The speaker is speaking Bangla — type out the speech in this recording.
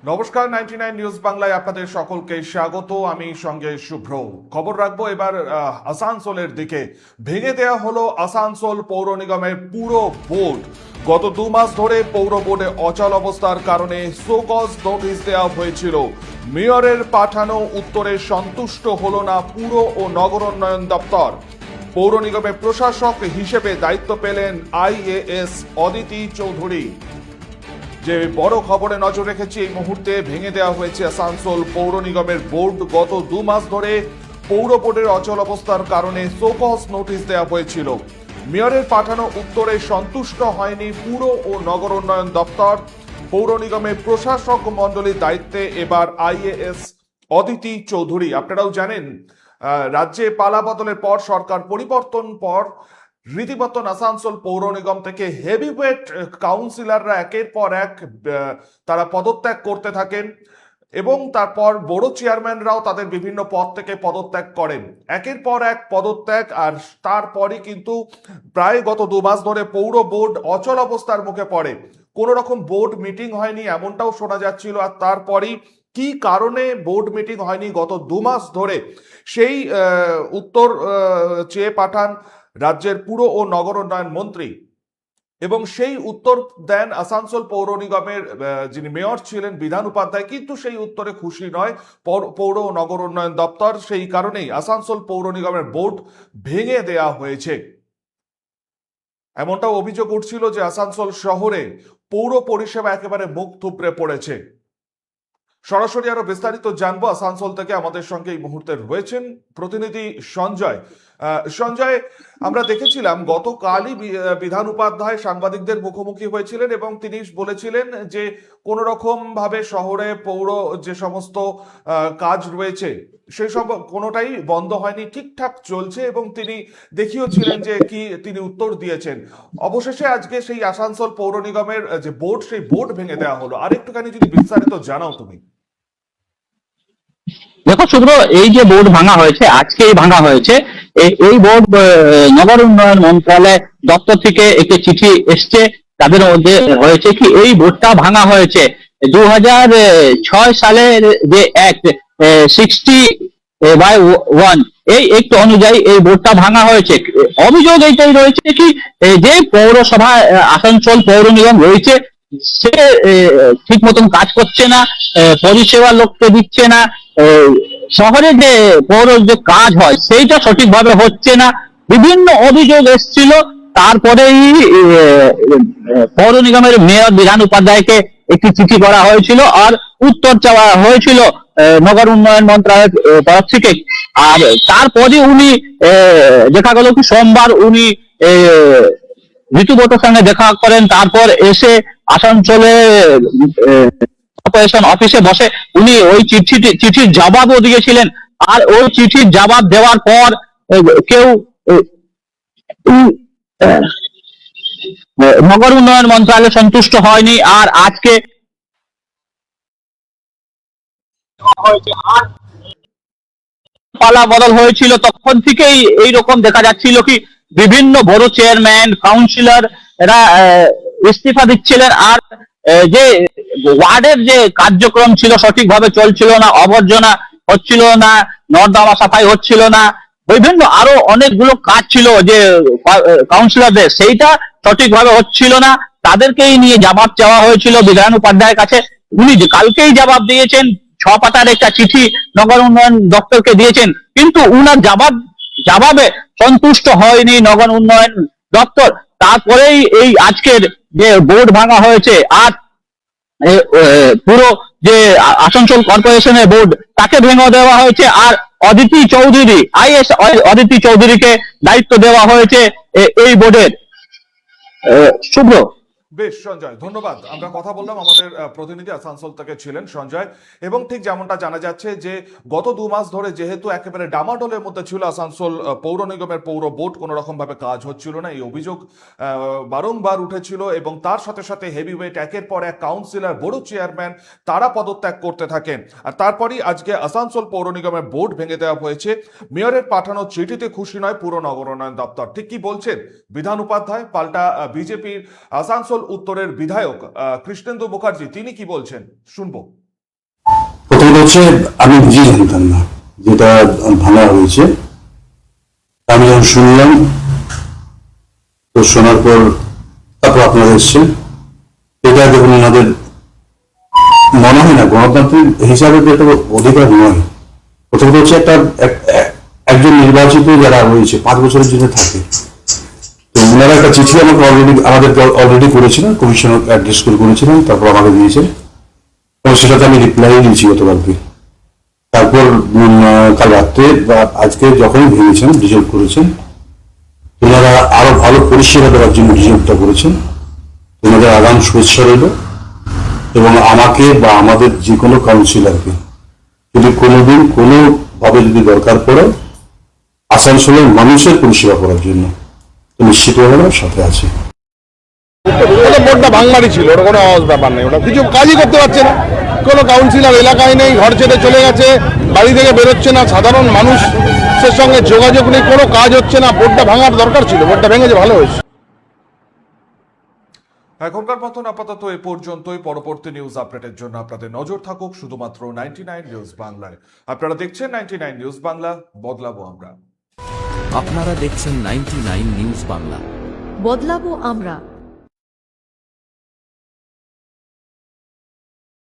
নমস্কার, 99 নিউজ বাংলায় আপনাদের সকলকে স্বাগত। আমি সঙ্গে শুভ্র। খবর রাখবো এবার আসানসোলের দিকে। ভেঙে দেওয়া হলো আসানসোল পৌর নিগমের পুরো বোর্ড। গত 2 মাস ধরে পৌর বোর্ডে অচল অবস্থার কারণে শোকজ নোটিশ দেওয়া হয়েছিল। মেয়রের পাঠানো উত্তরে সন্তুষ্ট হলো না পুর ও নগর উন্নয়ন দপ্তর। পৌর নিগমের প্রশাসক হিসেবে দায়িত্ব পেলেন আইএএস অদিতি চৌধুরী। যে বড় খবরে নজর রেখেছি, এই মুহূর্তে ভেঙে দেওয়া হয়েছে আসানসোল পৌর নিগমের বোর্ড। গত 2 মাস ধরে পৌর বোর্ডের অচল অবস্থার কারণে শোকজ নোটিশ দেওয়া হয়েছিল। মেয়রের পাঠানো উত্তরে সন্তুষ্ট হয়নি পুর ও নগর উন্নয়ন দপ্তর। পৌর নিগমের প্রশাসক মণ্ডলীর দায়িত্বে এবার আইএএস অদিতি চৌধুরী। আপনারাও জানেন, রাজ্যে পালা বদলের পর, সরকার পরিবর্তন পর রীতিমতন আসানসোল পৌর নিগম থেকে হেভিওয়েট কাউন্সিলররা একের পর এক তারা পদত্যাগ করতে থাকেন এবং তারপর বড় চেয়ারম্যানরাও তাদের বিভিন্ন পদ থেকে পদত্যাগ করেন। একের পর এক পদত্যাগ, আর তারপরই কিন্তু প্রায় গত 2 মাস ধরে পৌর বোর্ড অচল অবস্থার মুখে পড়ে। কোনো রকম বোর্ড মিটিং হয়নি এমনটাও শোনা যাচ্ছিল। আর তারপরই কি কারণে বোর্ড মিটিং হয়নি গত 2 মাস ধরে, সেই উত্তর চেয়ে পাঠান রাজ্যের পুর ও নগর উন্নয়ন মন্ত্রী, এবং সেই উত্তর দেন আসানসোল পৌর নিগমের যিনি মেয়র ছিলেন বিধান উপাধ্যায়। কিন্তু সেই উত্তরে খুশি নয় পৌর ও নগর উন্নয়ন দপ্তর। সেই কারণেই আসানসোল পৌর নিগমের বোর্ড ভেঙে দেয়া হয়েছে। এমনটাও অভিযোগ উঠছিল যে আসানসোল শহরে পৌর পরিষেবা একেবারে মুখ থুবড়ে পড়েছে। সরাসরি আরো বিস্তারিত জানবো আসানসোল থেকে। আমাদের সঙ্গে এই মুহূর্তে রয়েছেন প্রতিনিধি সঞ্জয়। সঞ্জয়, আমরা দেখেছিলাম গতকালই বিধান উপাধ্যায় সাংবাদিকদের মুখোমুখি হয়েছিলেন এবং তিনি বলেছিলেন যে কোন রকম ভাবে শহরে পৌর যে সমস্ত কাজ রয়েছে সেই সব কোনোটাই বন্ধ হয়নি, ঠিকঠাক চলছে, এবং তিনি দেখিয়েছিলেন যে কি তিনি উত্তর দিয়েছেন। অবশেষে আজকে সেই আসানসোল পৌর নিগমের যে বোর্ড, সেই বোর্ড ভেঙে দেওয়া হলো। আর একটুখানি যদি বিস্তারিত জানাও তুমি। দেখো শুভ্র, এই যে বোর্ড ভাঙা হয়েছে, আজকেই ভাঙা হয়েছে। এই বোর্ড নগর উন্নয়ন মন্ত্রণালয় দপ্তর থেকে একটি চিঠি এসছে। তাদের মধ্যে হয়েছে কি, এই বোর্ডটা ভাঙা হয়েছে 2006 সালের যে অ্যাক্ট 60/1, এই একটু অনুযায়ী এই বোর্ডটা ভাঙা হয়েছে। অভিযোগ এইটাই রয়েছে কি, যে পৌরসভা আসানসোল পৌর নিগম রয়েছে, সে ঠিক মতন কাজ করছে না, পরিষেবা লোককে দিচ্ছে না, শহরে যে পৌর যে কাজ হয় সেইটা সঠিকভাবে হচ্ছে না। বিভিন্ন অভিযোগ এসেছিল। তারপরেই পৌর নিগমের মেয়র বিধান উপাধ্যায়কে একটি চিঠি করা হয়েছিল আর উত্তর চাওয়া হয়েছিল নগর উন্নয়ন মন্ত্রণালয়ের তরফ থেকে। আর তারপরে উনি দেখা গেল কি সোমবার উনি ঋতুব্রতর সঙ্গে দেখা করেন। তারপর এসে আসানসোলে কর্পোরেশন অফিসে বসে উনি ওই চিঠির জবাবও দিয়েছিলেন। আর ওই চিঠির জবাব দেওয়ার পর কেউ নগর উন্নয়ন মন্ত্রণালয় সন্তুষ্ট হয়নি। আর আজকে পালা বদল হয়েছিল, তখন থেকেই এইরকম দেখা যাচ্ছিল কি বিভিন্ন বড় চেয়ারম্যান কাউন্সিলর এরা ইস্তিফা দিচ্ছিলেন। আর যে ওয়ার্ডের যে কার্যক্রম ছিল সঠিকভাবে চলছিল না, আবর্জনা হচ্ছিল না, নর্দমা সাফাই হচ্ছিল না, বিভিন্ন আরো অনেকগুলো কাজ ছিল যে কাউন্সিলরদের, সেইটা সঠিকভাবে হচ্ছিল না। তাদেরকেই নিয়ে জবাব চাওয়া হয়েছিল বিধান উপাধ্যায়ের কাছে। উনি কালকেই জবাব দিয়েছেন, 6 পাতার একটা চিঠি নগর উন্নয়ন দপ্তরকে দিয়েছেন, কিন্তু উনার জবাবে সন্তুষ্ট হয়নি নগর উন্নয়ন দপ্তর। তারপরেই এই আজকের যে বোর্ড ভাঙা হয়েছে। আর পুরো যে আসানসোল কর্পোরেশনের বোর্ড তাকে ভেঙে দেওয়া হয়েছে। আর অদিতি চৌধুরী, আইএস অদিতি চৌধুরীকে দায়িত্ব দেওয়া হয়েছে এই বোর্ডের। শুভ্র। বেশ সঞ্জয়, ধন্যবাদ। আমরা কথা বললাম, আমাদের প্রতিনিধি আসানসোল থেকে ছিলেন সঞ্জয়। এবং ঠিক যেমনটা জানা যাচ্ছে যে গত 2 মাস ধরে যেহেতু একেবারে ডামাডোলের মধ্যে ছিল আসানসোল পৌর নিগমের পৌর বোর্ড, কোনো রকম ভাবে কাজ হচ্ছিল না, এই অভিযোগ বারংবার উঠেছিল। এবং তার সাথে সাথে হেভিওয়েট একের পর এক কাউন্সিলর, বড় চেয়ারম্যান তারা পদত্যাগ করতে থাকেন। আর তারপরই আজকে আসানসোল পৌর নিগমের বোর্ড ভেঙে দেওয়া হয়েছে। মেয়রের পাঠানো চিঠিতে খুশি নয় পুর নগর উন্নয়ন দপ্তর। ঠিক কি বলছেন বিধান উপাধ্যায়, পাল্টা বিজেপির আসানসোল উত্তরের বিধায়ক কৃষ্ণেন্দু মুখার্জি, তিনি কি বলছেন শুনবো। প্রথমত হচ্ছে আমি নিজেই জানতাম না যেটা ভাঙা হয়েছে। আমি যখন শুনলাম, তো শোনার পর তারপর আপনারা এসছেন। এটা দেখুন, ওনাদের মনে হয় না গণতান্ত্রিক হিসাবে তো এটা অধিকার নয়। প্রথমত হচ্ছে একজন নির্বাচিত যারা রয়েছে 5 বছরের জন্য থাকে, তো ওনারা একটা চিঠি আমাদেরকে অলরেডি করেছিলেন, কমিশনার অ্যাড্রেস করেছিলেন, তারপর আমাকে দিয়েছেন এবং সেটাতে আমি রিপ্লাই দিয়েছি গতকালকে। তারপর কাল রাত্রে বা আজকে যখন ভেঙেছেন, ডিজলভ করেছেন, ওনারা আরো ভালো পরিষেবা দেওয়ার জন্য ডিজলভটা করেছেন। ওনাদের আগাম শুভেচ্ছা রইল এবং আমাকে বা আমাদের যে কোনো কাউন্সিলরকে যদি কোনোদিন কোনোভাবে যদি দরকার পড়ে আসানসোলের মানুষের পরিষেবা করার জন্য, তো নিশ্চিতভাবে আমার সাথে আছে। ওটা বোর্ডটা ভাঙমারি ছিল, ওটা কোনো আওয়াজ ব্যাপার নেই, ওটা কিছু কাজই করতে পারছে না। কোনো কাউন্সিলর এলাকায় নেই, ঘর ছেড়ে চলে গেছে, বাড়ি থেকে বেরোচ্ছে না, সাধারণ মানুষের সঙ্গে যোগাযোগ নেই, কোনো কাজ হচ্ছে না। বোর্ডটা ভাঙার দরকার ছিল, বোর্ডটা ভেঙেছে, ভালো হয়েছে। এখনকার মতন আপাতত এ পর্যন্তই। পরবর্তী নিউজ আপডেটের জন্য আপনাদের নজর থাকুক শুধুমাত্র 99 নিউজ বাংলায়। আপনারা দেখছেন 99 নিউজ বাংলা, বদলাবো আমরা। আপনারা দেখছেন 99 নিউজ বাংলা। বদলাবো আমরা।